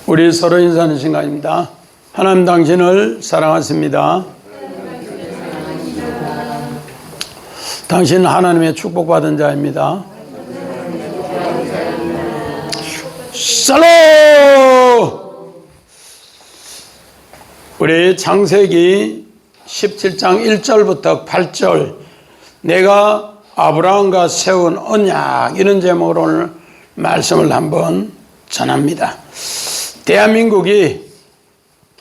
우리 서로 인사하는 시간입니다. 하나님 당신을 사랑하십니다. 당신은 하나님의 축복받은 자입니다. 샬롬! 우리 창세기 17장 1절부터 8절 내가 아브라함과 세운 언약 이런 제목으로 오늘 말씀을 한번 전합니다. 대한민국이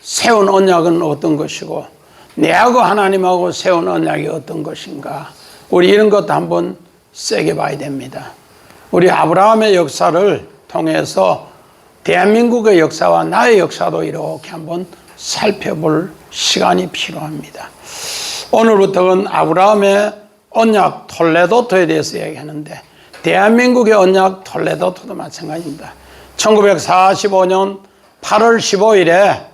세운 언약은 어떤 것이고 내하고 하나님하고 세운 언약이 어떤 것인가, 우리 이런 것도 한번 세게 봐야 됩니다. 우리 아브라함의 역사를 통해서 대한민국의 역사와 나의 역사도 이렇게 한번 살펴볼 시간이 필요합니다. 오늘부터는 아브라함의 언약 톨레도토에 대해서 얘기하는데, 대한민국의 언약 톨레도토도 마찬가지입니다. 1945년 8월 15일에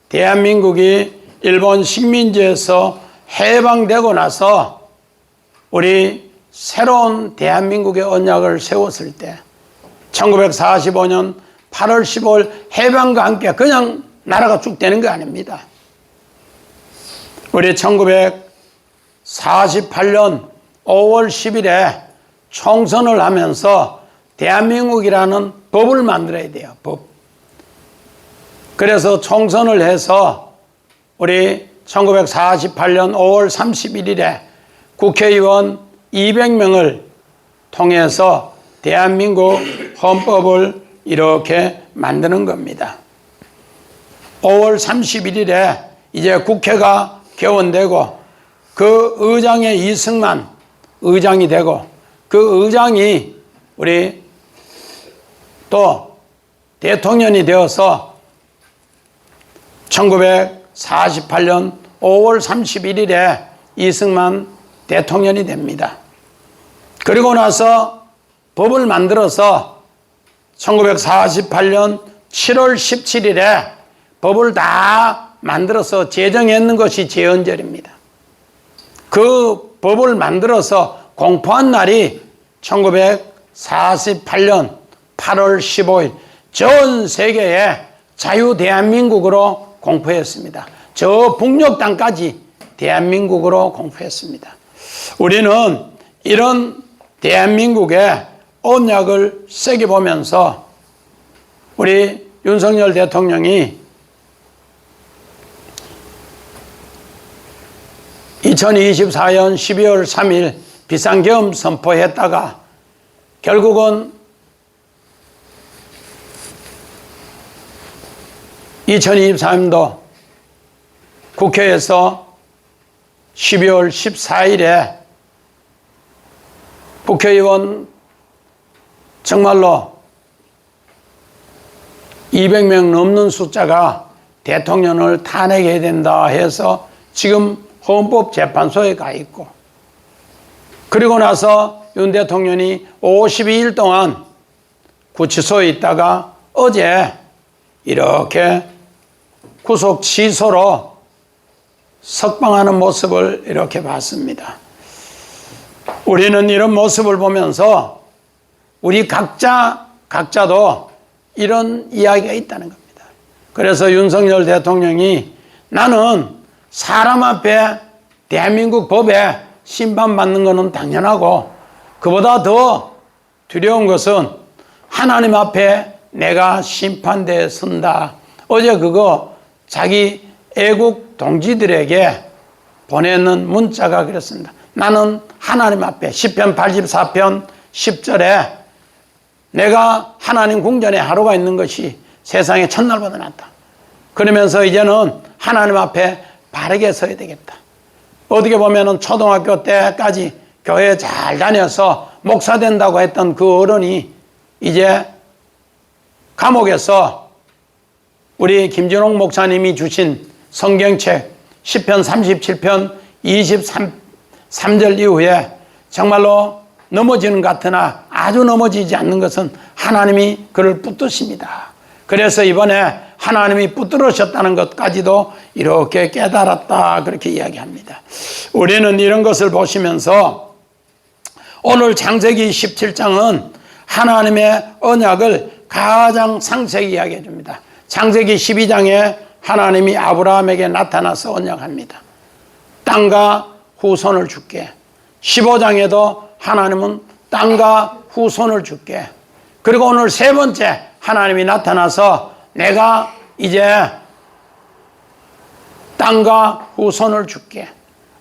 대한민국이 일본 식민지에서 해방되고 나서 우리 새로운 대한민국의 언약을 세웠을 때 1945년 8월 15일 해방과 함께 그냥 나라가 쭉 되는 거 아닙니다. 우리 1948년 5월 10일에 총선을 하면서 대한민국이라는 법을 만들어야 돼요. 법. 그래서 총선을 해서 우리 1948년 5월 31일에 국회의원 200명을 통해서 대한민국 헌법을 이렇게 만드는 겁니다. 5월 31일에 이제 국회가 개원되고 그 의장의 이승만 의장이 되고 그 의장이 우리 또 대통령이 되어서 1948년 5월 31일에 이승만 대통령이 됩니다. 그리고 나서 법을 만들어서 1948년 7월 17일에 법을 다 만들어서 제정했는 것이 제헌절입니다. 그 법을 만들어서 공포한 날이 1948년 8월 15일 전 세계에 자유 대한민국으로 공포했습니다. 저 북녘 땅까지 대한민국으로 공포했습니다. 우리는 이런 대한민국의 언약을 세게 보면서 우리 윤석열 대통령이 2024년 12월 3일 비상계엄 선포했다가 결국은 2023년도 국회에서 12월 14일에 국회의원 정말로 200명 넘는 숫자가 대통령을 탄핵해야 된다 해서 지금 헌법재판소에 가 있고, 그리고 나서 윤 대통령이 52일 동안 구치소에 있다가 어제 이렇게 구속 취소로 석방하는 모습을 이렇게 봤습니다. 우리는 이런 모습을 보면서 우리 각자도 이런 이야기가 있다는 겁니다. 그래서 윤석열 대통령이 나는 사람 앞에 대한민국 법에 심판받는 것은 당연하고 그보다 더 두려운 것은 하나님 앞에 내가 심판대에 선다. 어제 그거 자기 애국 동지들에게 보내는 문자가 그랬습니다. 나는 하나님 앞에 시편 84편 10절에 내가 하나님 궁전에 하루가 있는 것이 세상에 첫날보다 낫다. 그러면서 이제는 하나님 앞에 바르게 서야 되겠다. 어떻게 보면은 초등학교 때까지 교회 잘 다녀서 목사 된다고 했던 그 어른이 이제 감옥에서 우리 김진홍 목사님이 주신 성경책 시편 37편 23절 이후에 정말로 넘어지는 것 같으나 아주 넘어지지 않는 것은 하나님이 그를 붙드십니다. 그래서 이번에 하나님이 붙들으셨다는 것까지도 이렇게 깨달았다, 그렇게 이야기합니다. 우리는 이런 것을 보시면서 오늘 창세기 17장은 하나님의 언약을 가장 상세히 이야기해 줍니다. 창세기 12장에 하나님이 아브라함에게 나타나서 언약합니다. 땅과 후손을 줄게. 15장에도 하나님은 땅과 후손을 줄게. 그리고 오늘 세 번째 하나님이 나타나서 내가 이제 땅과 후손을 줄게.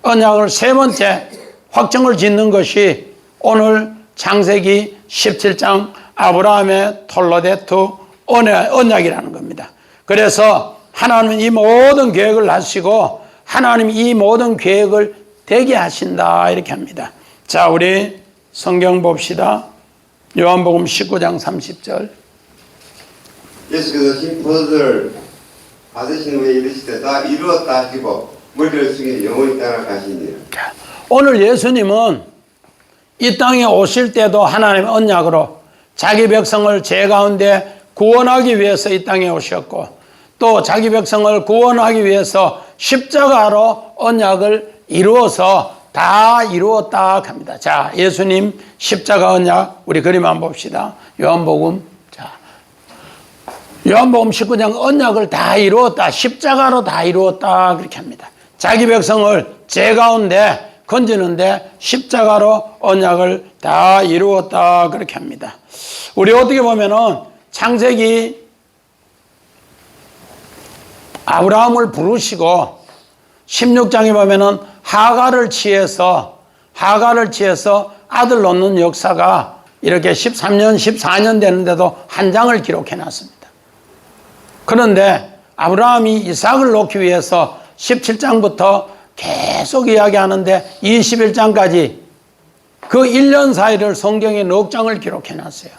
언약을 세 번째 확정을 짓는 것이 오늘 창세기 17장 아브라함의 톨로데투 언약이라는 겁니다. 그래서 하나님은 이 모든 계획을 하시고 하나님이 이 모든 계획을 되게 하신다 이렇게 합니다. 자, 우리 성경 봅시다. 요한복음 19장 30절. 예수께서 심포도를 받으신 후에 이르시되 다 이루었다 하시고 머리를 숙여 영원히 따라가시니라. 오늘 예수님은 이 땅에 오실 때도 하나님의 언약으로 자기 백성을 죄 가운데 구원하기 위해서 이 땅에 오셨고 또 자기 백성을 구원하기 위해서 십자가로 언약을 이루어서 다 이루었다 합니다. 자, 예수님 십자가 언약 우리 그림 한번 봅시다. 요한복음 19장 언약을 다 이루었다. 십자가로 다 이루었다 그렇게 합니다. 자기 백성을 죄 가운데 건지는데 십자가로 언약을 다 이루었다 그렇게 합니다. 우리 어떻게 보면은 창세기 아브라함을 부르시고 16장에 보면은 하가를 취해서 아들 놓는 역사가 이렇게 13년, 14년 되는데도 한 장을 기록해 놨습니다. 그런데 아브라함이 이삭을 놓기 위해서 17장부터 계속 이야기하는데 21장까지 그 1년 사이를 성경에 넉 장을 기록해 놨어요.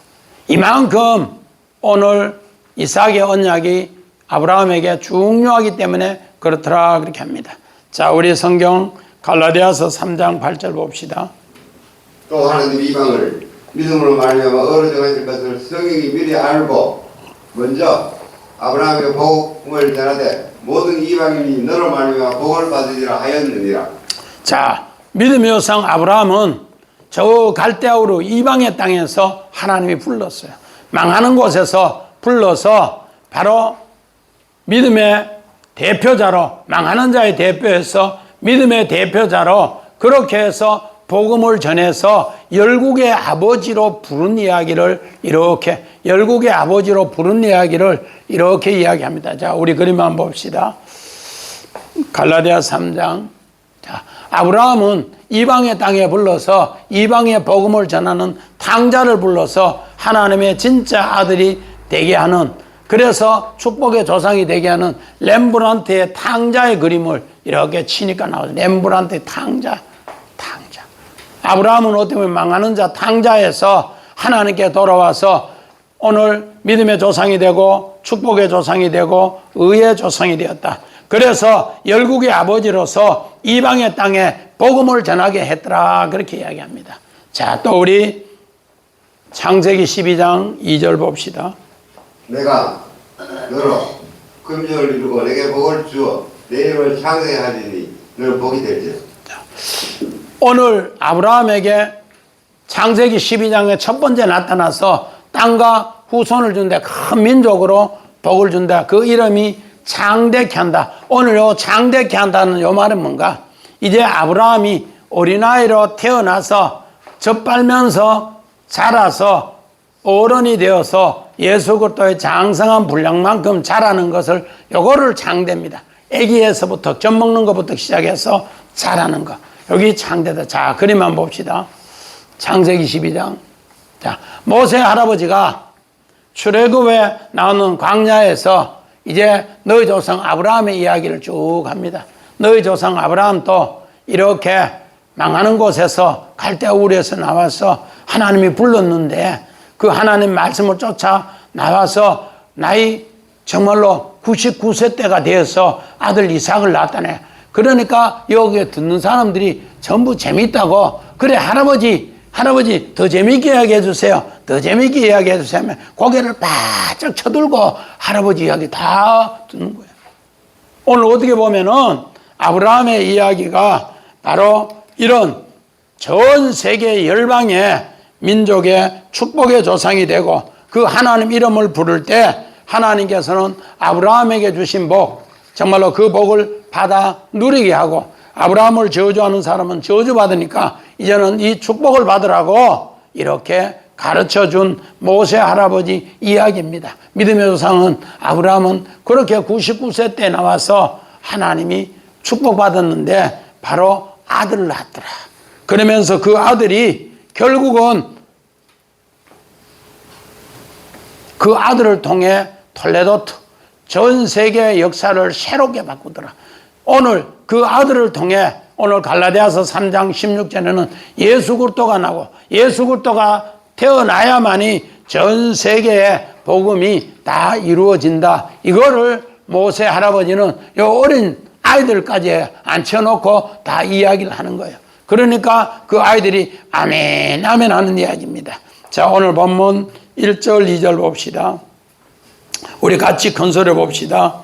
이만큼 오늘 이삭의 언약이 아브라함에게 중요하기 때문에 그렇더라 그렇게 합니다. 자, 우리 성경 갈라디아서 3장 8절 봅시다. 또 하나님 이방을 믿음으로 말미암아 어루정하실 것을 성경이 미리 알고 먼저 아브라함의 복음을 전하되 모든 이방인이 너로 말미암아 복을 받으리라 하였느니라. 자, 믿음의 조상 아브라함은 저 갈대아우르 이방의 땅에서 하나님이 불렀어요. 망하는 곳에서 불러서 바로 믿음의 대표자로, 망하는 자의 대표에서 믿음의 대표자로 그렇게 해서 복음을 전해서 열국의 아버지로 부른 이야기를 이렇게 이야기합니다. 자, 우리 그림 한번 봅시다. 갈라디아 3장. 자, 아브라함은 이방의 땅에 불러서 이방의 복음을 전하는 탕자를 불러서 하나님의 진짜 아들이 되게 하는, 그래서 축복의 조상이 되게 하는 렘브란트의 탕자의 그림을 이렇게 치니까 나오죠. 렘브란트의 탕자. 아브라함은 어떻게 보면 망하는 자 탕자에서 하나님께 돌아와서 오늘 믿음의 조상이 되고 축복의 조상이 되고 의의 조상이 되었다. 그래서 열국의 아버지로서 이방의 땅에 복음을 전하게 했더라 그렇게 이야기합니다. 자, 또 우리 창세기 12장 2절 봅시다. 내가 너로 금정을 이루고 내게 복을 주어 내 이름을 창세게 하리니 너는 복이 될지라. 오늘 아브라함에게 창세기 12장에 첫 번째 나타나서 땅과 후손을 준다. 큰 민족으로 복을 준다. 그 이름이 장대케 한다. 오늘 요 장대케 한다는 요 말은 뭔가? 이제 아브라함이 어린아이로 태어나서 젖빨면서 자라서 어른이 되어서 예수 그리스도의 장성한 분량만큼 자라는 것을 요거를 장대입니다. 아기에서부터 젖 먹는 것부터 시작해서 자라는 것. 여기 창대다. 자, 그림 한번 봅시다. 창세기 12장. 자, 모세 할아버지가 출애굽에 나오는 광야에서 이제 너희 조상 아브라함의 이야기를 쭉 합니다. 너희 조상 아브라함도 이렇게 망하는 곳에서 갈대아우르에서 나와서 하나님이 불렀는데 그 하나님 말씀을 쫓아 나와서 나이 정말로 99세 때가 되어서 아들 이삭을 낳았다네. 그러니까 여기에 듣는 사람들이 전부 재밌다고, 그래 할아버지 더 재밌게 이야기해 주세요. 더 재밌게 이야기해 주세요 하면 고개를 바짝 쳐들고 할아버지 이야기 다 듣는 거예요. 오늘 어떻게 보면은 아브라함의 이야기가 바로 이런 전 세계 열방의 민족의 축복의 조상이 되고 그 하나님 이름을 부를 때 하나님께서는 아브라함에게 주신 복, 정말로 그 복을 받아 누리게 하고, 아브라함을 저주하는 사람은 저주받으니까 이제는 이 축복을 받으라고 이렇게 가르쳐준 모세 할아버지 이야기입니다. 믿음의 조상은 아브라함은 그렇게 99세 때 나와서 하나님이 축복받았는데 바로 아들을 낳았더라. 그러면서 그 아들이 결국은 그 아들을 통해 톨레도트 전 세계의 역사를 새롭게 바꾸더라. 오늘 그 아들을 통해 오늘 갈라디아서 3장 16절에는 예수 그리스도가 나고 예수 그리스도가 태어나야만이 전 세계의 복음이 다 이루어진다. 이거를 모세 할아버지는 요 어린 아이들까지 앉혀놓고 다 이야기를 하는 거예요. 그러니까 그 아이들이 아멘 아멘 하는 이야기입니다. 자, 오늘 본문 1절 2절 봅시다. 우리 같이 큰 소리 봅시다.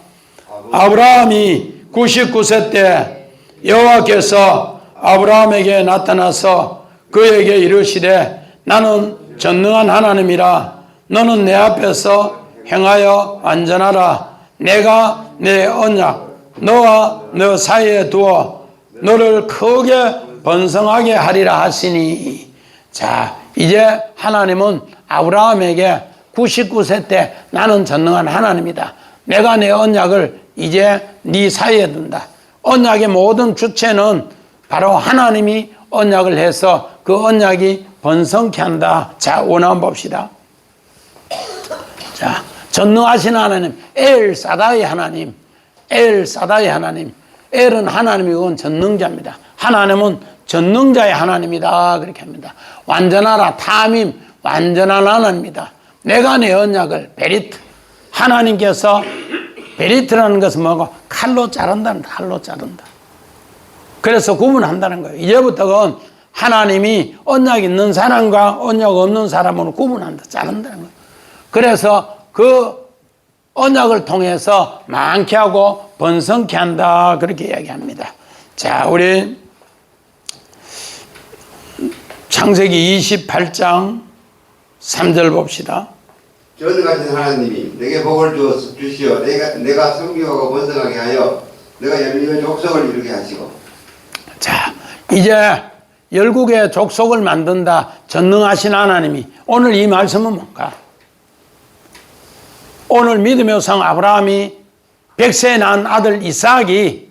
아브라함이 99세 때 여호와께서 아브라함에게 나타나서 그에게 이르시되 나는 전능한 하나님이라. 너는 내 앞에서 행하여 안전하라. 내가 내 언약 너와 너 사이에 두어 너를 크게 번성하게 하리라 하시니. 자, 이제 하나님은 아브라함에게 99세 때 나는 전능한 하나님이다. 내가 내 언약을 이제 네 사이에 둔다. 언약의 모든 주체는 바로 하나님이 언약을 해서 그 언약이 번성케 한다. 자, 원한 봅시다. 자, 전능하신 하나님, 엘 사다의 하나님, 엘 사다의 하나님. 엘은 하나님이고 전능자입니다. 하나님은 전능자의 하나님이다. 그렇게 합니다. 완전하라, 탐임, 완전한 하나님입니다. 내가 내 언약을 베리트, 하나님께서 베리트라는 것은 뭐고? 칼로 자른다는, 칼로 자른다. 그래서 구분한다는 거예요. 이제부터는 하나님이 언약 있는 사람과 언약 없는 사람으로 구분한다, 자른다는 거예요. 그래서 그 언약을 통해서 많게 하고 번성케 한다. 그렇게 이야기합니다. 자, 우리 창세기 28장 3절 봅시다. 전능하신 하나님이 내게 복을 주시어 내가 성교하고 번성하게 하여 내가 열림의 족속을 이루게 하시고. 자, 이제 열국의 족속을 만든다. 전능하신 하나님이. 오늘 이 말씀은 뭔가? 오늘 믿음의 성 아브라함이 100세에 낳은 아들 이삭이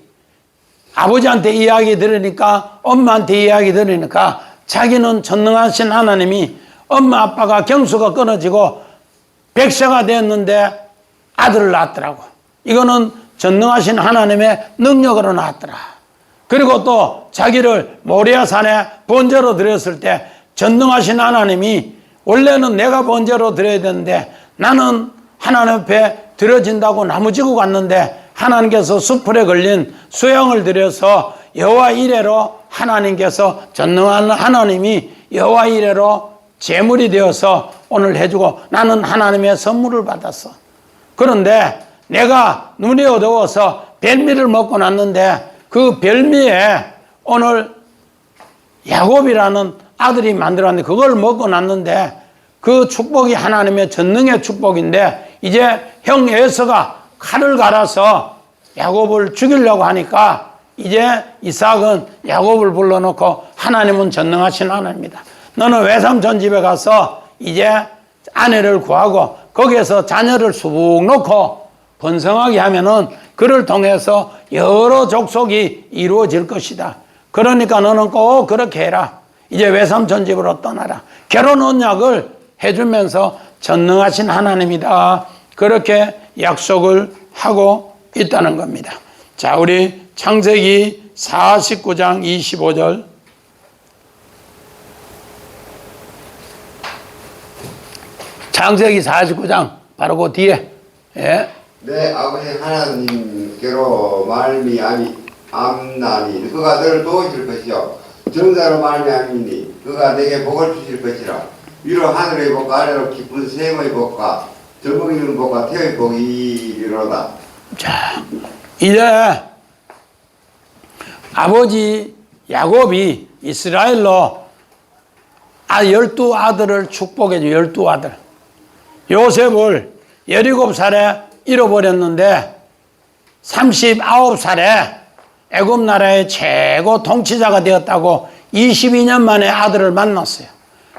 아버지한테 이야기 들으니까, 엄마한테 이야기 들으니까 자기는 전능하신 하나님이 엄마 아빠가 경수가 끊어지고 100세가 되었는데 아들을 낳았더라고. 이거는 전능하신 하나님의 능력으로 낳았더라. 그리고 또 자기를 모리아 산에 번제로 드렸을 때 전능하신 하나님이 원래는 내가 번제로 드려야 되는데 나는 하나님 앞에 드려진다고 나무지고 갔는데 하나님께서 수풀에 걸린 수양을 드려서 여호와 이레로 하나님께서 전능한 하나님이 여호와 이레로 제물이 되어서 오늘 해주고 나는 하나님의 선물을 받았어. 그런데 내가 눈이 어두워서 별미를 먹고 났는데 그 별미에 오늘 야곱이라는 아들이 만들었는데 그걸 먹고 났는데 그 축복이 하나님의 전능의 축복인데 이제 형 에서가 칼을 갈아서 야곱을 죽이려고 하니까 이제 이삭은 야곱을 불러놓고 하나님은 전능하신 하나님입니다. 너는 외삼촌 집에 가서 이제 아내를 구하고 거기에서 자녀를 쑥 놓고 번성하게 하면은 그를 통해서 여러 족속이 이루어질 것이다. 그러니까 너는 꼭 그렇게 해라. 이제 외삼촌 집으로 떠나라. 결혼 언약을 해주면서 전능하신 하나님이다. 그렇게 약속을 하고 있다는 겁니다. 자, 우리 창세기 49장 25절. 창세기 49장 바로 그 뒤에. 예. 내 아버지 하나님께로 말미암나니 그가 너를 도우실 것이요 정사로 말미암이니 그가 내게 복을 주실 것이라. 위로 하늘의 복과 아래로 깊은 샘의 복과 젊어 이르는 복과 태의 복이리로다. 자, 이제 아버지 야곱이 이스라엘로 12 아들을 축복해 줘. 12 아들. 요셉을 17살에 잃어버렸는데 39살에 애굽 나라의 최고 통치자가 되었다고 22년 만에 아들을 만났어요.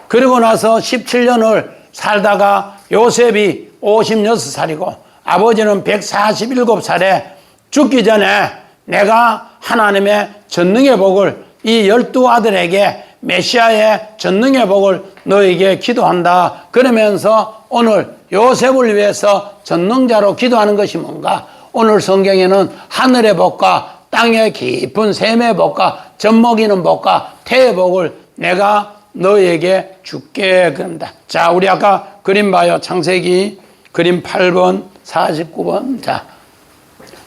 그리고 나서 17년을 살다가 요셉이 56살이고 아버지는 147살에 죽기 전에 내가 하나님의 전능의 복을 이 12아들에게 메시아의 전능의 복을 너에게 기도한다. 그러면서 오늘 요셉을 위해서 전능자로 기도하는 것이 뭔가? 오늘 성경에는 하늘의 복과 땅의 깊은 샘의 복과 젖먹이는 복과 태의 복을 내가 너에게 줄게. 그럽니다. 자, 우리 아까 그림 봐요. 창세기 그림 8번 49번. 자,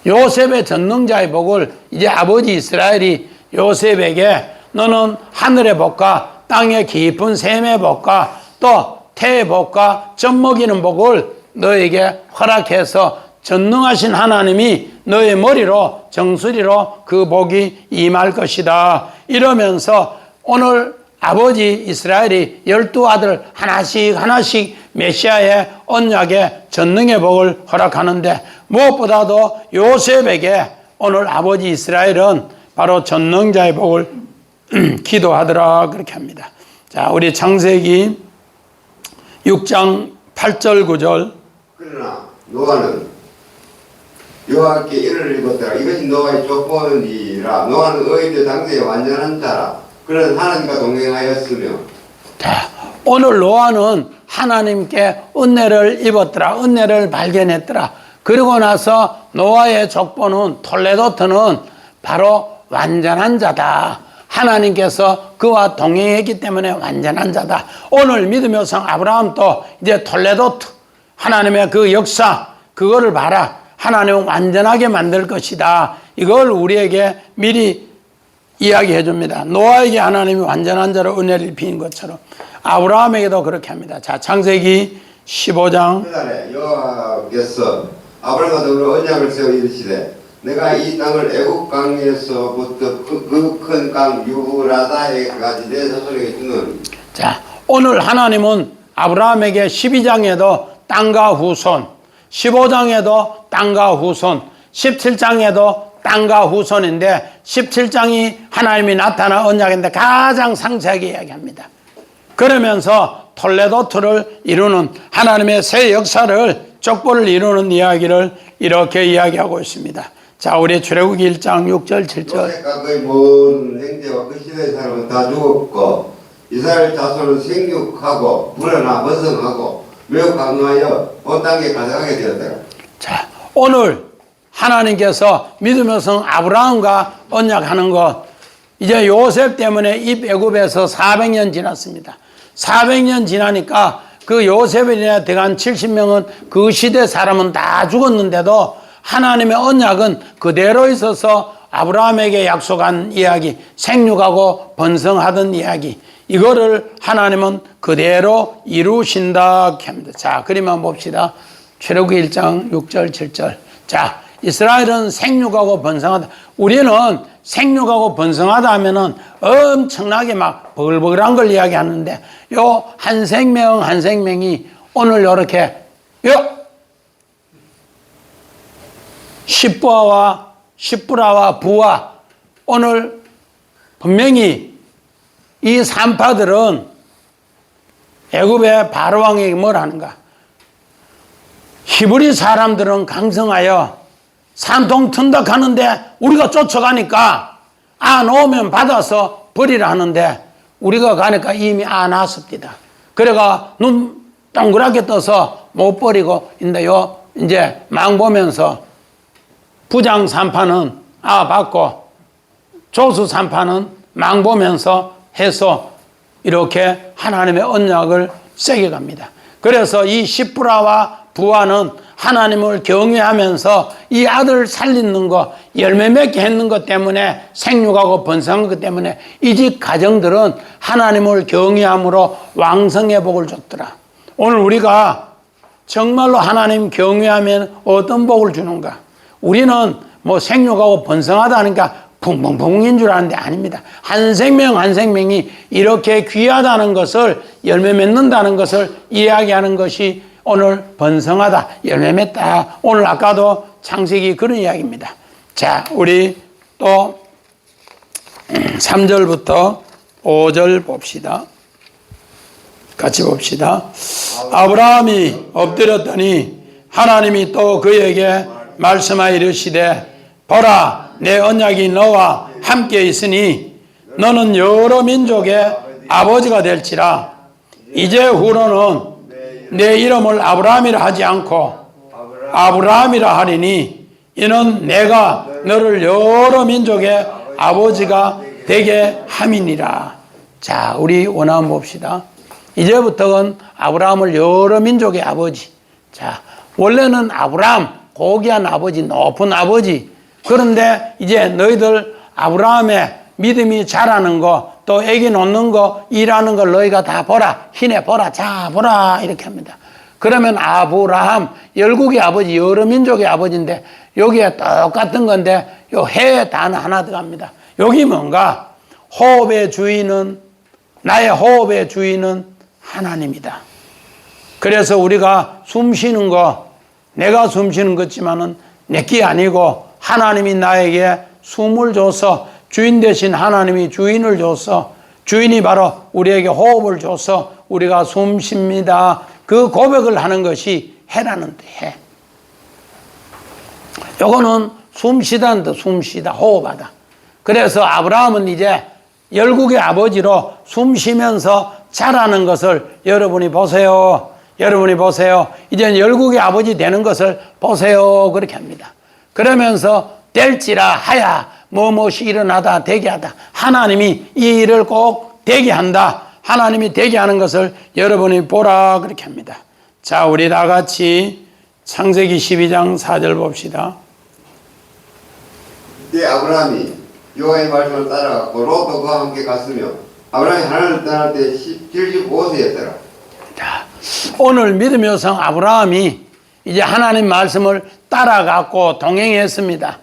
요셉의 전능자의 복을 이제 아버지 이스라엘이 요셉에게 너는 하늘의 복과 땅의 깊은 샘의 복과 또 태의 복과 젖먹이는 복을 너에게 허락해서 전능하신 하나님이 너의 머리로 정수리로 그 복이 임할 것이다. 이러면서 오늘 아버지 이스라엘이 12아들 하나씩 메시아의 언약의 전능의 복을 허락하는데 무엇보다도 요셉에게 오늘 아버지 이스라엘은 바로 전능자의 복을 기도하더라 그렇게 합니다. 자, 우리 창세기 6장 8절 9절. 그러나 노아는 여호와께 이를 입었더라. 이것이 노아의 조건이라. 노아는 의인의 당대에 완전한 자라. 그는 하나님과 동행하였으며. 자, 오늘 노아는 하나님께 은혜를 입었더라. 은혜를 발견했더라. 그리고 나서 노아의 족보는 톨레도트는 바로 완전한 자다. 하나님께서 그와 동행했기 때문에 완전한 자다. 오늘 믿음의 성 아브라함도 이제 톨레도트 하나님의 그 역사 그거를 봐라. 하나님은 완전하게 만들 것이다. 이걸 우리에게 미리 이야기해 줍니다. 노아에게 하나님이 완전한 자로 은혜를 입힌 것처럼 아브라함에게도 그렇게 합니다. 자, 창세기 15장. 그날에 여호와께서 아브라함과 더불어 언약을 세워 이르시되 내가 이 땅을 애굽 강에서부터 그 큰 강 유브라다에까지 내 자손에게 주노니. 자, 오늘 하나님은 아브라함에게 12장에도 땅과 후손, 15장에도 땅과 후손, 17장에도 땅과 후손인데 17장이 하나님이 나타난 언약인데 가장 상세하게 이야기합니다. 그러면서 톨레도트를 이루는 하나님의 새 역사를 족보를 이루는 이야기를 이렇게 이야기하고 있습니다. 자, 우리 출애굽기 1장 6절 7절. 요셉과 그의 모든 형제와 그 시대의 사람은 다 죽었고 이스라엘 자손은 생육하고 불어나 번성하고 매우 강화하여 온 땅에 가득하게 되었더라. 자, 오늘 하나님께서 믿음의 성 아브라함과 언약하는 것, 이제 요셉 때문에 이 애굽에서 400년 지났습니다. 400년 지나니까 그 요셉에 인해 들어간 70명은 그 시대 사람은 다 죽었는데도 하나님의 언약은 그대로 있어서 아브라함에게 약속한 이야기, 생육하고 번성하던 이야기, 이거를 하나님은 그대로 이루신다 합니다. 자, 그림 한번 봅시다. 출애굽기 1장 6절 7절. 자, 이스라엘은 생육하고 번성하다. 우리는 생육하고 번성하다 하면은 엄청나게 막 버글버글한 걸 이야기하는데 요 한 생명 한 생명이 오늘 요렇게 요 십부라와 부와 오늘 분명히 이 산파들은 애굽의 바로왕에게 뭘 하는가? 히브리 사람들은 강성하여 산통 튼덕하는데 우리가 쫓아가니까 안 오면 받아서 버리라 하는데 우리가 가니까 이미 안 왔습니다. 그래가 눈 동그랗게 떠서 못 버리고 이제 망 보면서 부장 산파는 받고 조수 산파는 망 보면서 해서 이렇게 하나님의 언약을 세게 갑니다. 그래서 이 십부라와 부하는 하나님을 경외하면서 이 아들 살리는 거 열매 맺게 했는 것 때문에 생육하고 번성한 것 때문에 이 집 가정들은 하나님을 경외함으로 왕성의 복을 줬더라. 오늘 우리가 정말로 하나님 경외하면 어떤 복을 주는가? 우리는 뭐 생육하고 번성하다 하니까 붕붕붕인 줄 아는데 아닙니다. 한 생명 한 생명이 이렇게 귀하다는 것을 열매 맺는다는 것을 이야기하는 것이 오늘 번성하다, 열매 맺다. 오늘 아까도 창세기 그런 이야기입니다. 자, 우리 또 3절부터 5절 봅시다. 같이 봅시다. 아브라함이 엎드렸더니 하나님이 또 그에게 말씀하여 이르시되 보라, 내 언약이 너와 함께 있으니 너는 여러 민족의 아버지가 될지라. 이제 후로는 내 이름을 아브라함이라 하지 않고 아브라함이라 하리니 이는 내가 너를 여러 민족의 아버지가 되게 함이니라. 자, 우리 원하면 봅시다. 이제부터는 아브라함을 여러 민족의 아버지. 자, 원래는 아브라함, 고귀한 아버지, 높은 아버지. 그런데 이제 너희들 아브라함의 믿음이 자라는 거, 또 애기 놓는 거, 일하는 걸 너희가 다 보라. 힘내 보라. 자, 보라. 이렇게 합니다. 그러면 아브라함, 열국의 아버지, 여러 민족의 아버지인데 여기에 똑같은 건데 요 해 단어 하나 들어갑니다. 여기 뭔가 호흡의 주인은, 나의 호흡의 주인은 하나님이다. 그래서 우리가 숨 쉬는 거, 내가 숨 쉬는 것지만은 내게 아니고 하나님이 나에게 숨을 줘서, 주인 대신 하나님이 주인을 줘서, 주인이 바로 우리에게 호흡을 줘서 우리가 숨 쉽니다. 그 고백을 하는 것이 해라는데, 해. 요거는 숨 쉬다는 뜻, 숨 쉬다, 호흡하다. 그래서 아브라함은 이제 열국의 아버지로 숨 쉬면서 자라는 것을 여러분이 보세요. 여러분이 보세요. 이제 열국의 아버지 되는 것을 보세요. 그렇게 합니다. 그러면서 될지라 하야, 무엇이 일어나다 되게 하다. 하나님이 이 일을 꼭 되게 한다. 하나님이 되게 하는 것을 여러분이 보라. 그렇게 합니다. 자, 우리 다 같이 창세기 12장 4절 봅시다. 이때 아브라함이 여호와의 말씀을 따라갔고 롯도 그와 함께 갔으며 아브라함이 하나님을 떠날 때 75세였더라. 자, 오늘 믿음의 여성 아브라함이 이제 하나님 말씀을 따라갔고 동행했습니다.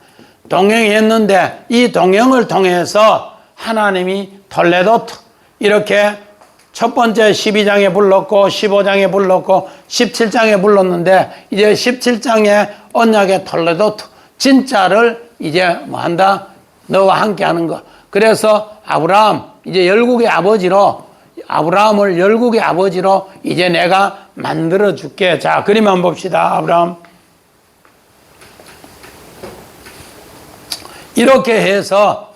동행했는데 이 동행을 통해서 하나님이 톨레도트, 이렇게 첫 번째 12장에 불렀고 15장에 불렀고 17장에 불렀는데 이제 17장에 언약의 톨레도트, 진짜를 이제 뭐 한다? 너와 함께 하는 거. 그래서 아브라함, 이제 열국의 아버지로, 아브라함을 열국의 아버지로 이제 내가 만들어 줄게. 자, 그림 한번 봅시다. 아브라함. 이렇게 해서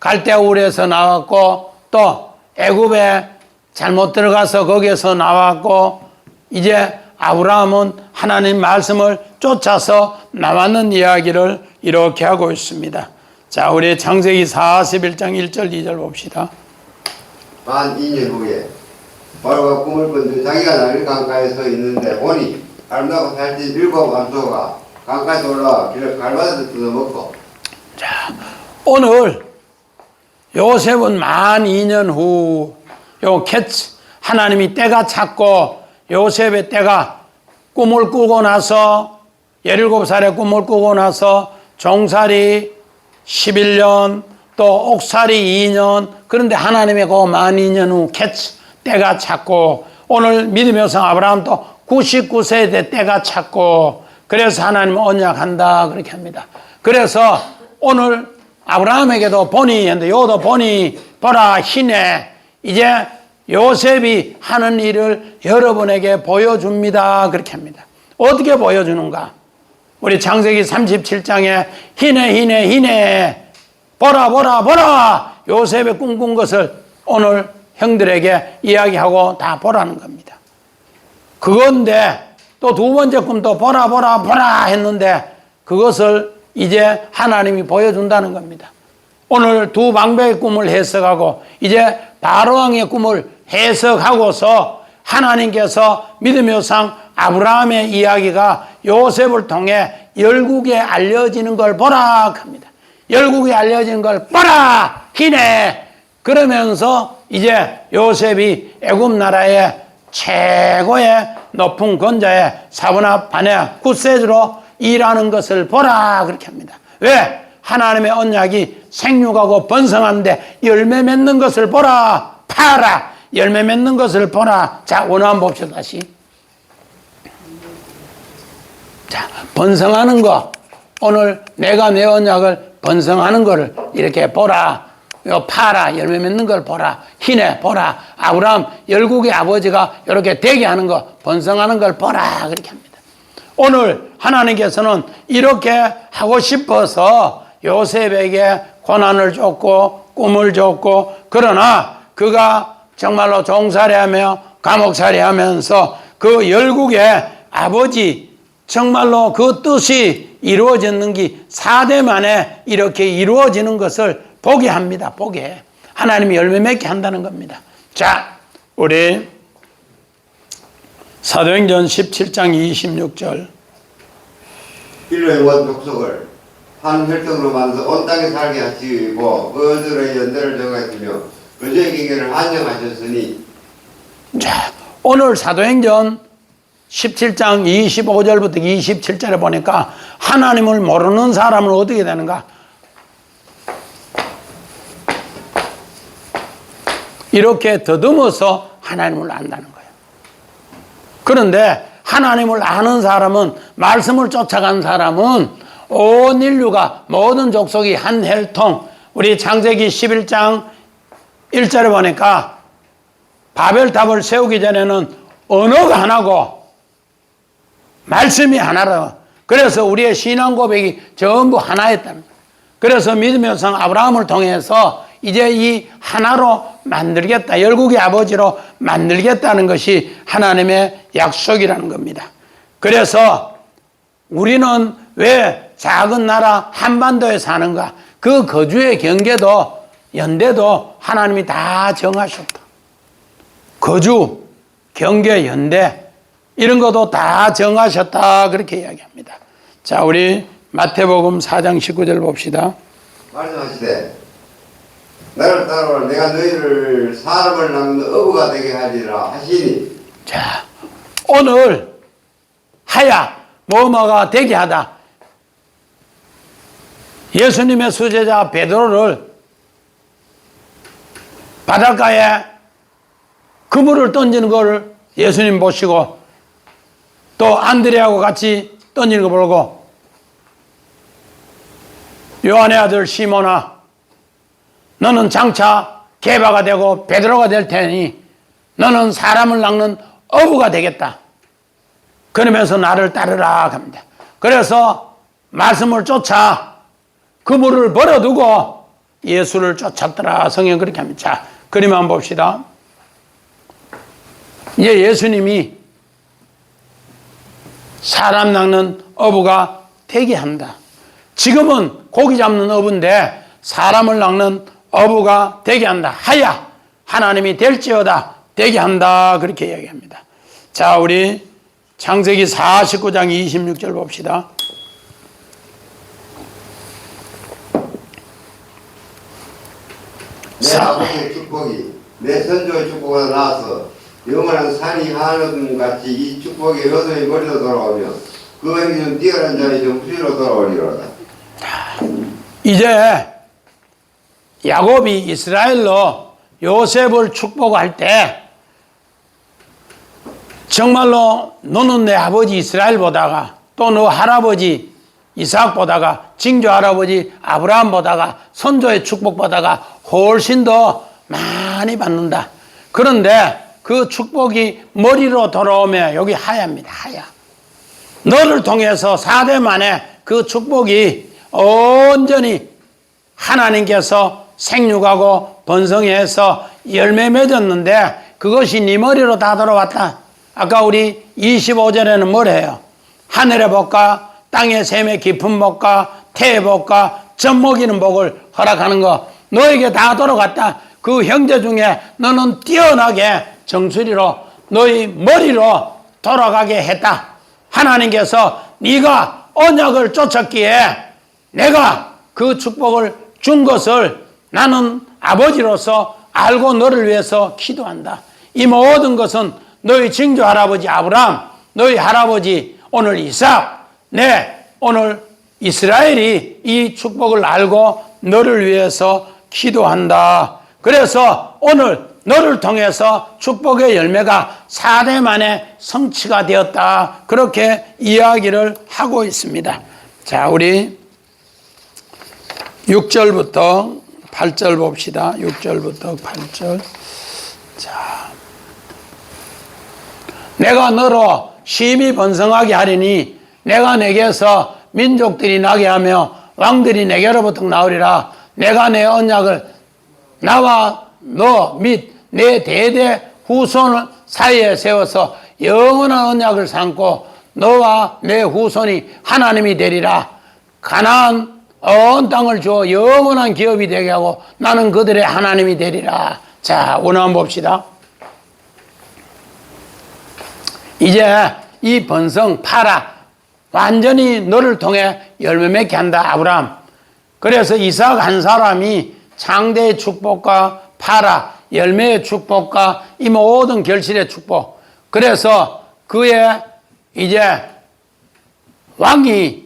갈대아 우르에서 나왔고 또 애굽에 잘못 들어가서 거기에서 나왔고 이제 아브라함은 하나님 말씀을 쫓아서 나왔는 이야기를 이렇게 하고 있습니다. 자, 우리 창세기 41장 1절 2절 봅시다. 만 2년 후에 바로가 꿈을 꾼 자기가 나를 강가에 서 있는데 보니 아름다고 살찐 7 암소가 강가에서 올라와 길을 갈바에서 뜯어먹고. 자, 오늘 요셉은 만 2년 후 요 캐치, 하나님이 때가 찼고 요셉의 때가 꿈을 꾸고 나서 17살에 꿈을 꾸고 나서 종살이 11년 또 옥살이 2년, 그런데 하나님의 그 만 2년 후 캐치, 때가 찼고 오늘 믿음의 여성 아브라함도 99세에 돼 때가 찼고 그래서 하나님은 언약한다 그렇게 합니다. 그래서 오늘 아브라함에게도 보니 했는데 요도 보니 보라 희네, 이제 요셉이 하는 일을 여러분에게 보여줍니다 그렇게 합니다. 어떻게 보여주는가? 우리 창세기 37장에 희네 보라 보라 보라, 요셉의 꿈꾼 것을 오늘 형들에게 이야기하고 다 보라는 겁니다. 그건데 또 두 번째 꿈도 보라 보라 보라 했는데 그것을 이제 하나님이 보여준다는 겁니다. 오늘 두 방백의 꿈을 해석하고 이제 바로왕의 꿈을 해석하고서 하나님께서 믿음의 조상 아브라함의 이야기가 요셉을 통해 열국에 알려지는 걸 보라 합니다. 열국에 알려지는 걸 보라 희네. 그러면서 이제 요셉이 애굽 나라의 최고의 높은 권자의 사분합 반야 굿세즈로 일하는 것을 보라 그렇게 합니다. 왜? 하나님의 언약이 생육하고 번성한데 열매 맺는 것을 보라. 파라. 열매 맺는 것을 보라. 자, 오늘 한번 봅시다. 다시. 자, 번성하는 거. 오늘 내가 내 언약을 번성하는 거를 이렇게 보라. 요 파라, 열매 맺는 걸 보라. 희내 보라. 아브라함 열국의 아버지가 이렇게 되게 하는 거, 번성하는 걸 보라. 그렇게 합니다. 오늘 하나님께서는 이렇게 하고 싶어서 요셉에게 고난을 줬고 꿈을 줬고, 그러나 그가 정말로 종살이하며 감옥살이하면서 그 열국의 아버지 정말로 그 뜻이 이루어졌는 게 4대 만에 이렇게 이루어지는 것을 보게 합니다. 보게 해. 하나님이 열매 맺게 한다는 겁니다. 자, 우리 사도행전 17장 26절. 인류의 원 족속을 한 혈통으로 만들어 온 땅에 살게 하시고 그들의 연대를 정하시며 그들의 경계를 한정하셨으니. 자, 오늘 사도행전 17장 25절부터 27절에 보니까 하나님을 모르는 사람은 어떻게 되는가? 이렇게 더듬어서 하나님을 안다는 거예요. 그런데 하나님을 아는 사람은, 말씀을 쫓아간 사람은 온 인류가, 모든 족속이 한 혈통. 우리 창세기 11장 1절에 보니까 바벨탑을 세우기 전에는 언어가 하나고 말씀이 하나라. 그래서 우리의 신앙 고백이 전부 하나였다는 거예요. 그래서 믿음의 조상 아브라함을 통해서 이제 이 하나로 만들겠다, 열국의 아버지로 만들겠다는 것이 하나님의 약속이라는 겁니다. 그래서 우리는 왜 작은 나라 한반도에 사는가? 그 거주의 경계도 연대도 하나님이 다 정하셨다. 거주, 경계, 연대 이런 것도 다 정하셨다, 그렇게 이야기합니다. 자, 우리 마태복음 4장 19절 봅시다. 말씀하시되 나를 따라오라 내가 너희를 사람을 낳는 어부가 되게 하리라 하시니. 자, 오늘 하야 뭐뭐가 되게 하다. 예수님의 수제자 베드로를 바닷가에 그물을 던지는 걸 예수님 보시고 또 안드레하고 같이 던지는 거 보고 요한의 아들 시몬아, 너는 장차 게바가 되고 베드로가 될 테니 너는 사람을 낚는 어부가 되겠다. 그러면서 나를 따르라 합니다. 그래서 말씀을 쫓아 그물을 버려두고 예수를 쫓았더라. 성경 그렇게 합니다. 자, 그림 한번 봅시다. 이제 예수님이 사람 낚는 어부가 되게 한다. 지금은 고기 잡는 어부인데 사람을 낚는 어부가 되게 한다. 하야 하나님이 될지어다, 되게 한다, 그렇게 이야기합니다. 자, 우리 창세기 49장 26절 봅시다. 내 아버지의 축복이 내 선조의 축복보다 나아서 영원한 산이 하늘같이 이 축복이 여도의 머리로 돌아오며 그 행위는 뛰어난 자의 정수리로 돌아오리로다. 이제 야곱이 이스라엘로 요셉을 축복할 때 정말로 너는 내 아버지 이스라엘보다가 또 너 할아버지 이삭보다가 징조 할아버지 아브라함보다가 선조의 축복보다가 훨씬 더 많이 받는다. 그런데 그 축복이 머리로 돌아오면 여기 하야입니다. 하야. 너를 통해서 4대 만에 그 축복이 온전히 하나님께서 생육하고 번성해서 열매 맺었는데 그것이 네 머리로 다 돌아왔다. 아까 우리 25절에는 뭐래요? 하늘의 복과 땅의 샘의 깊은 복과 태의 복과 젖 먹이는 복을 허락하는 거 너에게 다 돌아갔다. 그 형제 중에 너는 뛰어나게 정수리로 너희 머리로 돌아가게 했다. 하나님께서 네가 언약을 쫓았기에 내가 그 축복을 준 것을 나는 아버지로서 알고 너를 위해서 기도한다. 이 모든 것은 너희 징조 할아버지 아브라함, 너희 할아버지 오늘 이삭, 오늘 이스라엘이 이 축복을 알고 너를 위해서 기도한다. 그래서 오늘 너를 통해서 축복의 열매가 4대 만에 성취가 되었다. 그렇게 이야기를 하고 있습니다. 자, 우리 6절부터 8절 봅시다. 6절부터 8절. 자, 내가 너로 심히 번성하게 하리니 내가 내게서 민족들이 나게 하며 왕들이 내게로부터 나오리라. 내가 내 언약을 나와 너 및 내 대대 후손 사이에 세워서 영원한 언약을 삼고 너와 내 후손이 하나님이 되리라. 가나안 온 땅을 주어 영원한 기업이 되게 하고 나는 그들의 하나님이 되리라. 자, 오늘 한번 봅시다. 이제 이 번성 파라 완전히 너를 통해 열매 맺게 한다. 아브라함. 그래서 이삭 한 사람이 창대의 축복과 파라 열매의 축복과 이 모든 결실의 축복. 그래서 그의 이제 왕이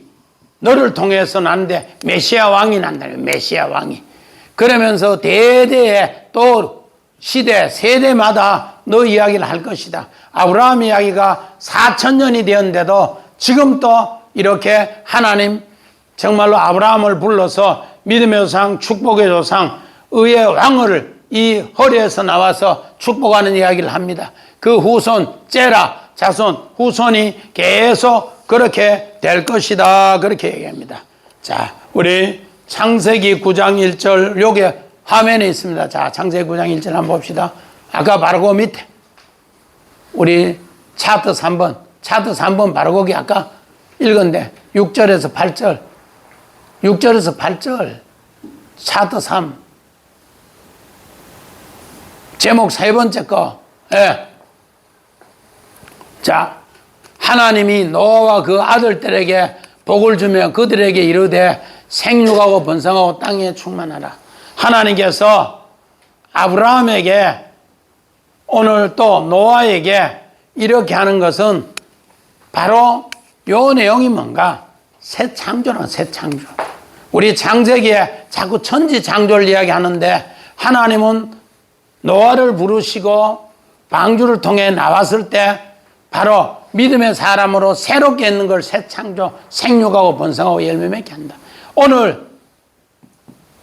너를 통해서 난데 메시아 왕이 난다. 메시아 왕이. 그러면서 대대에 또 시대 세대마다 너 이야기를 할 것이다. 아브라함 이야기가 4,000년이 되었는데도 지금 또 이렇게 하나님 정말로 아브라함을 불러서 믿음의 조상, 축복의 조상, 의의 왕을 이 허리에서 나와서 축복하는 이야기를 합니다. 그 후손, 제라, 자손, 후손이 계속 그렇게 될 것이다. 그렇게 얘기합니다. 자, 우리 창세기 9장 1절 요게 화면에 있습니다. 자, 창세기 9장 1절 한번 봅시다. 아까 바로 그 밑에 우리 차트 3번 바로 거기 아까 읽은데 6절에서 8절 6절에서 8절 차트 3 제목 세 번째 거. 예. 자, 하나님이 노아와 그 아들들에게 복을 주며 그들에게 이르되 생육하고 번성하고 땅에 충만하라. 하나님께서 아브라함에게 오늘 또 노아에게 이렇게 하는 것은 바로 요 내용이 뭔가? 새 창조는 새 창조. 우리 창세기에 자꾸 천지 창조를 이야기하는데 하나님은 노아를 부르시고 방주를 통해 나왔을 때 바로 믿음의 사람으로 새롭게 있는 걸 새 창조, 생육하고 번성하고 열매 맺게 한다. 오늘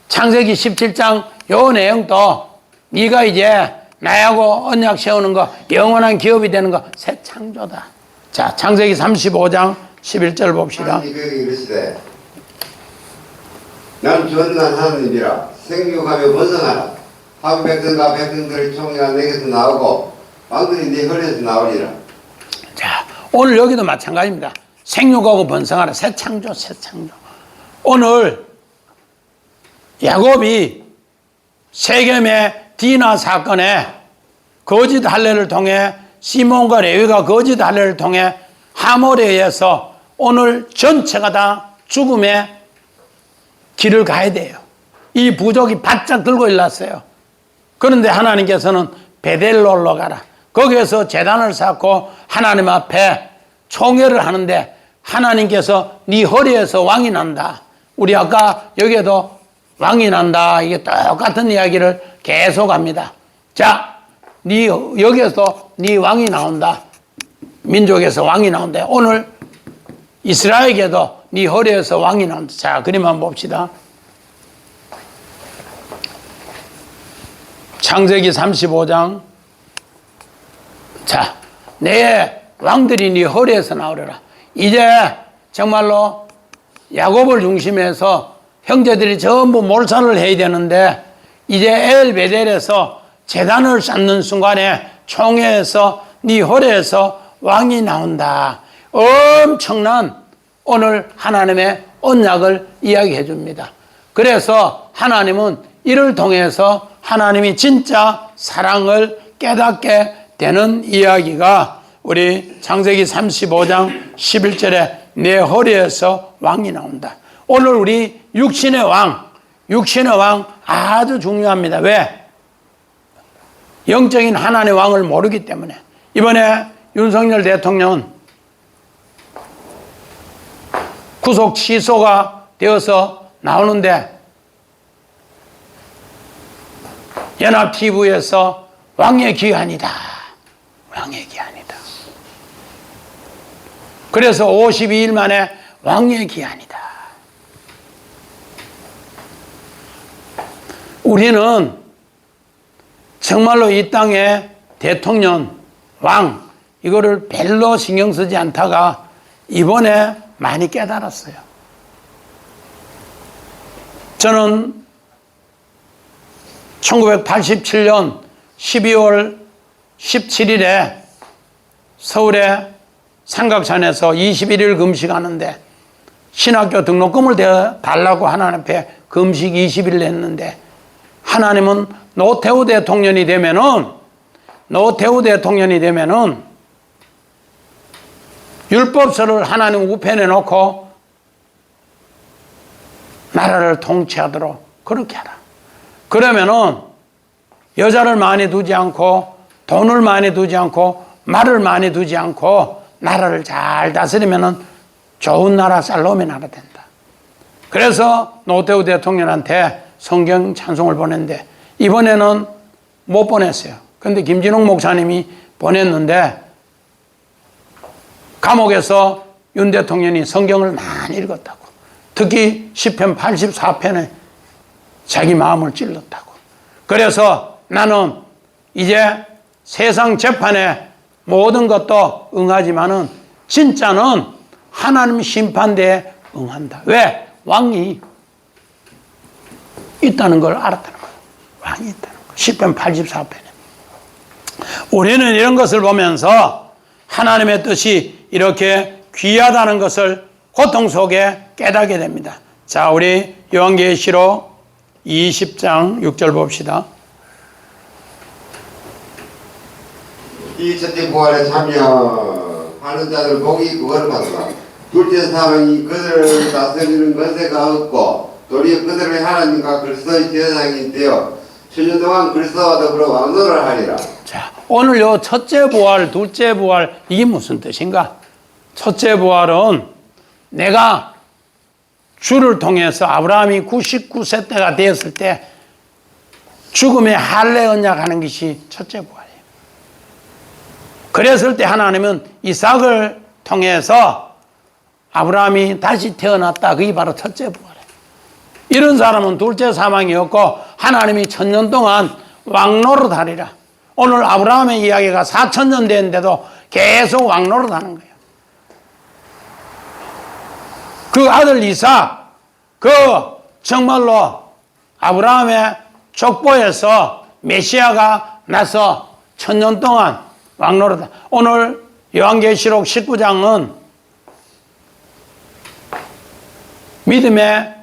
창세기 17장 요 내용도 네가 이제 나하고 언약 세우는 거, 영원한 기업이 되는 거 새 창조다. 자, 창세기 35장 11절 봅시다. 하나님이 그에게 이르시되 나는 전능한 하나님이라 생육하며 번성하라. 한 백성과 백성들의 총회가 내게서 나오고 왕들이 네 혈에서 나오리라. 자, 오늘 여기도 마찬가지입니다. 생육하고 번성하라. 새 창조, 새 창조. 오늘 야곱이 세겜의 디나 사건에 거짓 할례를 통해 시몬과 레위가 거짓 할례를 통해 하몰에 의해서 오늘 전체가 다 죽음의 길을 가야 돼요. 이 부족이 바짝 들고 일났어요. 그런데 하나님께서는 베델로 올라가라. 거기에서 제단을 쌓고 하나님 앞에 총회를 하는데 하나님께서 네 허리에서 왕이 난다. 우리 아까 여기에도 왕이 난다. 이게 똑같은 이야기를 계속합니다. 자, 네 여기에서 네 왕이 나온다. 민족에서 왕이 나온다. 오늘 이스라엘에게도 네 허리에서 왕이 나온다. 자, 그림 한번 봅시다. 창세기 35장. 자, 내 왕들이 네 허리에서 나오려라. 이제 정말로 야곱을 중심해서 형제들이 전부 몰살을 해야 되는데 이제 엘베델에서 제단을 쌓는 순간에 총회에서 네 허리에서 왕이 나온다. 엄청난 오늘 하나님의 언약을 이야기해 줍니다. 그래서 하나님은 이를 통해서 하나님이 진짜 사랑을 깨닫게 되는 이야기가 우리 창세기 35장 11절에 내 허리에서 왕이 나온다. 오늘 우리 육신의 왕 아주 중요합니다. 왜? 영적인 하나님의 왕을 모르기 때문에. 이번에 윤석열 대통령은 구속 취소가 되어서 나오는데 연합TV에서 왕의 기한이다. 왕의 기한이다. 그래서 52일 만에 왕의 기한이다. 우리는 정말로 이 땅에 대통령, 왕 이거를 별로 신경 쓰지 않다가 이번에 많이 깨달았어요. 저는 1987년 12월 17일에 서울의 삼각산에서 21일 금식하는데 신학교 등록금을 달라고 하나님 앞에 금식 20일을 했는데 하나님은 노태우 대통령이 되면은 율법서를 하나님 우편에 놓고 나라를 통치하도록 그렇게 하라. 그러면은 여자를 많이 두지 않고 돈을 많이 두지 않고 말을 많이 두지 않고 나라를 잘 다스리면은 좋은 나라 살로메 나라 된다. 그래서 노태우 대통령한테 성경 찬송을 보냈는데 이번에는 못 보냈어요. 그런데 김진웅 목사님이 보냈는데 감옥에서 윤 대통령이 성경을 많이 읽었다고. 특히 시편 84편에 자기 마음을 찔렀다고. 그래서 나는 이제 세상 재판에 모든 것도 응하지만은 진짜는 하나님 심판대에 응한다. 왜? 왕이 있다는 걸 알았다는 거예요. 왕이 있다는 거. 시편 84편에. 우리는 이런 것을 보면서 하나님의 뜻이 이렇게 귀하다는 것을 고통 속에 깨닫게 됩니다. 자, 우리 요한계시록 20장 6절 봅시다. 이 첫째 부활에 참여하는 자들 복이 그걸 받으라. 둘째 사망이 그들을 다스리는 권세가 없고 도리어 그들의 하나님과 그리스도의 제사장이 되어 천년 동안 그리스도와 더불어 왕노를 하리라. 자, 오늘 요 첫째 부활, 둘째 부활 이게 무슨 뜻인가? 첫째 부활은 내가 주를 통해서 아브라함이 99세 때가 되었을 때 죽음의 할례 언약하는 것이 첫째 부활이에요. 그랬을 때 하나님은 이삭을 통해서 아브라함이 다시 태어났다. 그게 바로 첫째 부활이에요. 이런 사람은 둘째 사망이 없고 하나님이 천년 동안 왕노릇 하리라. 오늘 아브라함의 이야기가 4000년 됐는데도 계속 왕노릇 하는 거예요. 그 아들 이삭, 정말로 아브라함의 족보에서 메시아가 나서 천년 동안 왕노릇. 오늘 요한계시록 19장은 믿음의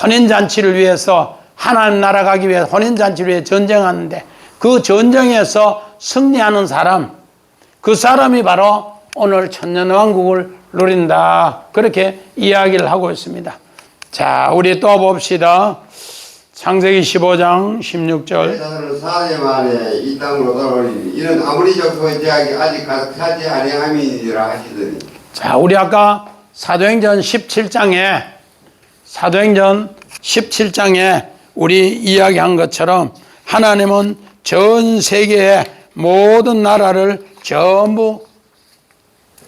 혼인잔치를 위해서 하나님 나라 가기 위해 혼인잔치를 위해 전쟁하는데 그 전쟁에서 승리하는 사람, 그 사람이 바로 오늘 천년왕국을 누린다. 그렇게 이야기를 하고 있습니다. 자, 우리 또 봅시다. 창세기 15장 16절. 자들은 4년 만에 이 땅으로 돌아오리니 이는 아무리 족속의 제약이 아직 가득하지 아니함이니라 하시더니. 자, 우리 아까 사도행전 17장에 우리 이야기한 것처럼 하나님은 전 세계의 모든 나라를 전부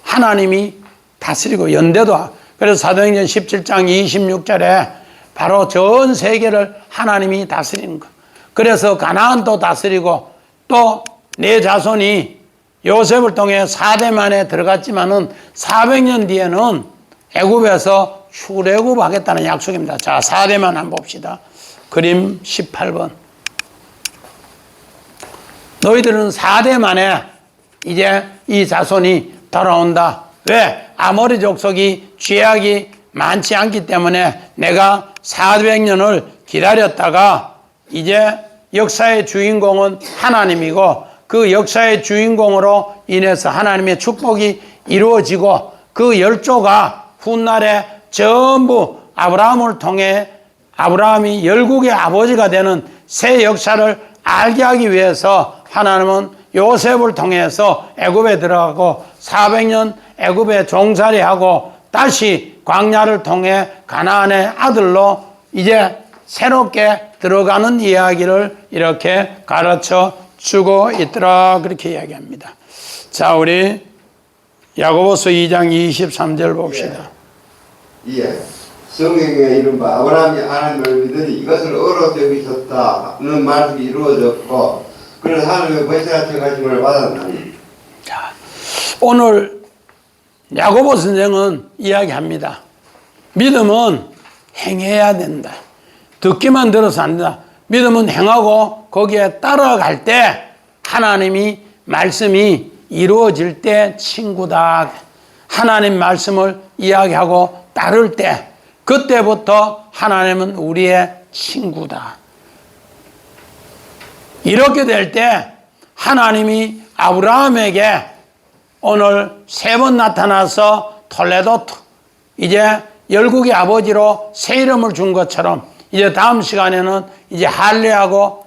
하나님이 다스리고 연대도. 그래서 사도행전 17장 26절에 바로 전 세계를 하나님이 다스리는 것. 그래서 가나안도 다스리고 또 내 자손이 요셉을 통해 4대 만에 들어갔지만은 400년 뒤에는 애굽에서 출애굽하겠다는 약속입니다. 자, 4대만 한번 봅시다. 그림 18번. 너희들은 4대 만에 이제 이 자손이 돌아온다. 왜? 아모리 족속이 죄악이 많지 않기 때문에 내가 400년을 기다렸다가 이제 역사의 주인공은 하나님이고 그 역사의 주인공으로 인해서 하나님의 축복이 이루어지고 그 열조가 훗날에 전부 아브라함을 통해 아브라함이 열국의 아버지가 되는 새 역사를 알게 하기 위해서 하나님은 요셉을 통해서 애굽에 들어가고 400년 애굽에 종살이하고 다시 광야를 통해 가나안의 아들로 이제 새롭게 들어가는 이야기를 이렇게 가르쳐 주고 있더라. 그렇게 이야기합니다. 자, 우리 야고보서 2장 23절 봅시다. 예. 성경에 이른바 아브라함이 하나님을 믿으니 이것을 어로 여기셨다는 말씀이 이루어졌고 그래서 하나님의 벌새같이 가심을 받았나니. 자, 오늘 야고보 선생은 이야기합니다. 믿음은 행해야 된다. 듣기만 들어서 안 된다. 믿음은 행하고 거기에 따라갈 때 하나님이 말씀이 이루어질 때 친구다. 하나님 말씀을 이야기하고 따를 때 그때부터 하나님은 우리의 친구다. 이렇게 될 때 하나님이 아브라함에게 오늘 3번 나타나서 톨레도트 이제 열국의 아버지로 새 이름을 준 것처럼 이제 다음 시간에는 이제 할례하고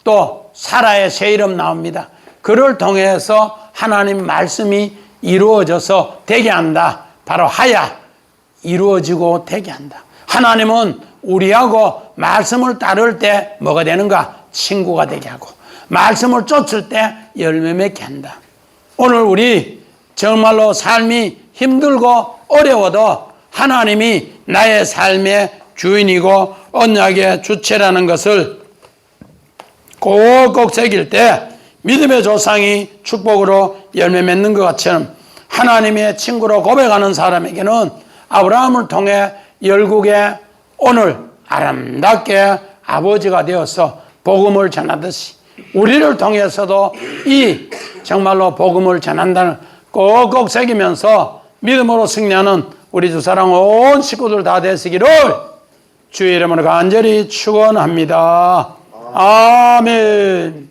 또 사라의 새 이름 나옵니다. 그를 통해서 하나님 말씀이 이루어져서 되게 한다. 바로 하야 이루어지고 되게 한다. 하나님은 우리하고 말씀을 따를 때 뭐가 되는가? 친구가 되게 하고 말씀을 쫓을 때 열매 맺게 한다. 오늘 우리 정말로 삶이 힘들고 어려워도 하나님이 나의 삶의 주인이고 언약의 주체라는 것을 꼭꼭 새길 때 믿음의 조상이 축복으로 열매 맺는 것처럼 하나님의 친구로 고백하는 사람에게는 아브라함을 통해 열국의 오늘 아름답게 아버지가 되어서 복음을 전하듯이 우리를 통해서도 이 정말로 복음을 전한다는 꼭꼭 새기면서 믿음으로 승리하는 우리 주사랑 온 식구들 다 되시기를 주의 이름으로 간절히 축원합니다. 아멘.